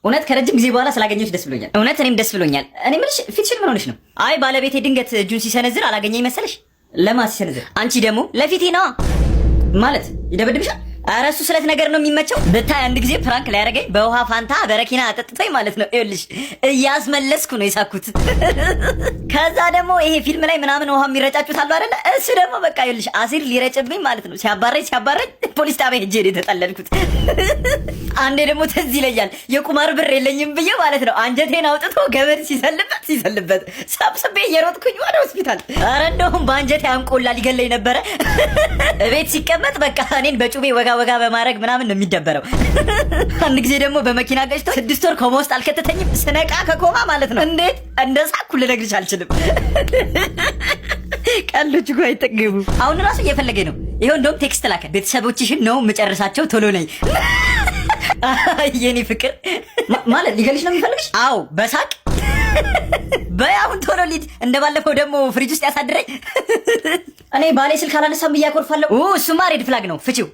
እውነት ከረጅም ጊዜ በኋላ ስላገኘሁሽ ደስ ብሎኛል። እውነት እኔም ደስ ብሎኛል። እኔ የምልሽ ፊትሽን ምን ሆነሽ ነው? አይ ባለቤቴ ድንገት እጁን ሲሰነዝር አላገኘኝ መሰለሽ? ለማ ሲሰነዝር? አንቺ ደግሞ ለፊቴ ነዋ። ማለት ይደበድብሻል? ኧረ እሱ ስለት ነገር ነው የሚመቸው። ብታይ አንድ ጊዜ ፕራንክ ሊያደርገኝ በውሃ ፋንታ በረኪና አጠጥቶኝ ማለት ነው። ይኸውልሽ እያስመለስኩ ነው የሳኩት። ከዛ ደግሞ ይሄ ፊልም ላይ ምናምን ውሃ የሚረጫጩት አሉ አይደለ? እሱ ደግሞ በቃ ይኸውልሽ አሲር ሊረጭብኝ ማለት ነው። ሲያባረኝ ፖሊስ ጣቢያ ሄጄ ነው የተጠለልኩት። አንዴ ደግሞ ትዝ ይለኛል የቁማር ብር የለኝም ብዬ ማለት ነው አንጀቴን አውጥቶ ገመድ ሲሰልበት ሰብስቤ እየሮጥኩኝ ወደ ሆስፒታል። ኧረ እንደውም በአንጀቴ አንቆላ ሊገለኝ ነበረ። እቤት ሲቀመጥ በቃ እኔን በጩቤ ወጋ በማድረግ ምናምን ነው የሚደበረው። አንድ ጊዜ ደግሞ በመኪና ገጭቶ 6 ወር ኮማ ውስጥ አልከተተኝም። ስነቃ ከኮማ ማለት ነው። እንዴት እንደሳኩ ልነግርሽ አልችልም። ቀልዶች እኮ አይጠገቡ። አሁን ራሱ እየፈለገኝ ነው። ይሄው እንደውም ቴክስት ላከ። ቤተሰቦችሽን ነው መጨረሳቸው፣ ቶሎ ነኝ። የኔ ፍቅር ማለት ሊገልሽ ነው የሚፈልግሽ? አዎ በሳቅ በያሁን ቶሎ ሊድ እንደባለፈው ደግሞ ፍሪጅ ውስጥ ያሳድረኝ። እኔ ባሌ ስልክ አላነሳም ብዬ አኮርፋለሁ። እሱማ ሬድ ፍላግ ነው፣ ፍቺው